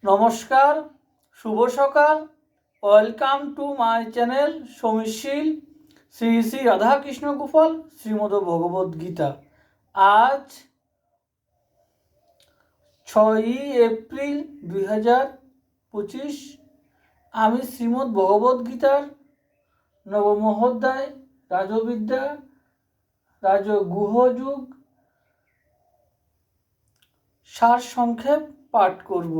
নমস্কার, শুভ সকাল। ওয়েলকাম টু মাই চ্যানেল সমীশীল শ্রী শ্রী রাধাকৃষ্ণ গোপাল শ্রীমদ ভগবদ গীতা। আজ 6ই এপ্রিল 2025। আমি শ্রীমদ ভগবদ গীতার নবম অধ্যায় রাজবিদ্যা রাজগুহযুগ সার সংক্ষেপ পাঠ করব।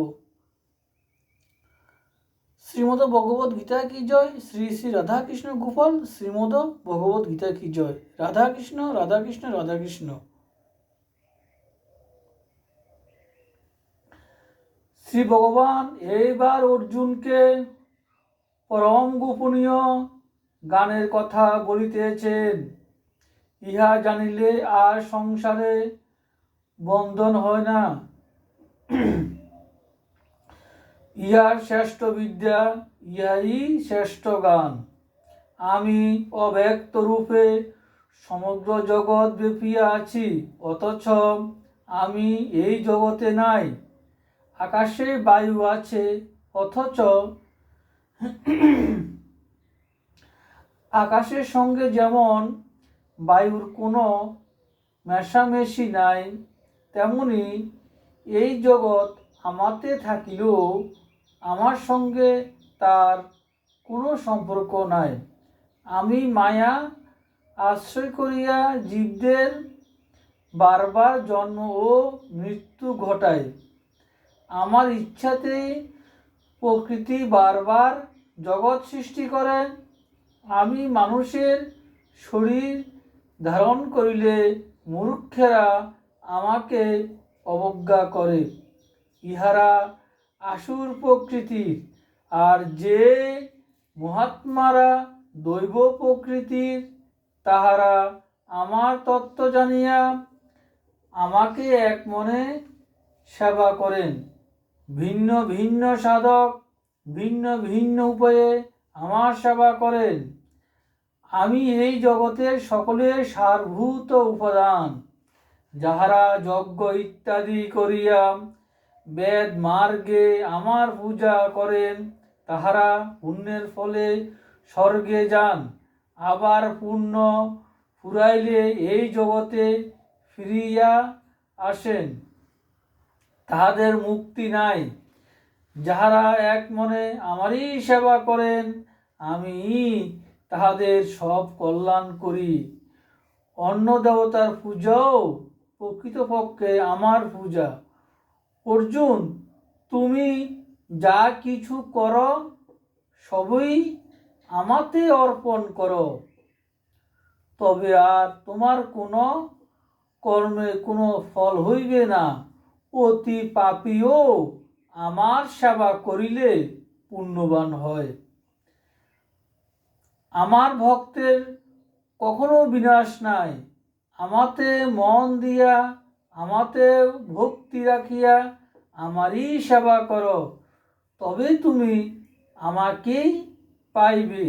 শ্রীমদ ভগবদ গীতা কি জয়। শ্রী শ্রী রাধাকৃষ্ণ গোপাল শ্রীমদ ভগবদ গীতা কি জয়। রাধাকৃষ্ণ রাধাকৃষ্ণ রাধাকৃষ্ণ। শ্রী ভগবান এইবার অর্জুনকে পরম গোপনীয় গানের কথা বলিতেছেন। ইহা জানিলে আর সংসারে বন্ধন হয় না। ইহার শ্রেষ্ঠ বিদ্যা, ইহাই শ্রেষ্ঠ গান। আমি অব্যক্ত রূপে সমগ্র জগৎ ব্যাপিয়া আছি, অথচ আমি এই জগতে নাই। আকাশে বায়ু আছে, অথচ আকাশের সঙ্গে যেমন বায়ুর কোনো মেশামেশি নাই, তেমনি এই জগৎ আমাতে থাকিলেও আমার সঙ্গে তার কোনো সম্পর্ক নাই। আমি মায়া আশ্রয় করিয়া জীবদের বারবার জন্ম ও মৃত্যু ঘটাই। আমার ইচ্ছাতেই প্রকৃতি বারবার জগৎ সৃষ্টি করে। আমি মানুষের শরীর ধারণ করিলে মূর্খেরা আমাকে অবজ্ঞা করে। ইহারা আসুর প্রকৃতির, আর যে মহাত্মারা দৈব প্রকৃতির, তাহারা আমার তত্ত্ব জানিয়া আমাকে এক মনে সেবা করেন। ভিন্ন ভিন্ন সাধক ভিন্ন ভিন্ন উপায়ে আমার সেবা করেন। আমি এই জগতের সকলের সারভূত উপাদান। যাহারা যজ্ঞ ইত্যাদি করিয়া বেদ মার্গে আমার পূজা করেন, তাহারা পুণ্যের ফলে স্বর্গে যান। আবার পুণ্য ফুরাইলে এই জগতে ফিরিয়া আসেন। তাহাদের মুক্তি নাই। যাহারা এক মনে আমারই সেবা করেন, আমি তাহাদের সব কল্যাণ করি। অন্য দেবতার পূজাও প্রকৃতপক্ষে আমার পূজা। অর্জুন, তুমি যা কিছু করো সবই আমাতে অর্পণ করো, তবে আর তোমার কোনো কর্মে কোনো ফল হইবে না। অতি পাপীও আমার সেবা করিলে পুণ্যবান হয়। আমার ভক্তের কখনো বিনাশ নাই। আমাতে মন দিয়া, আমাতে ভক্তি রাখিয়া আমারই সেবা করো, তবে তুমি আমাকেই পাইবে।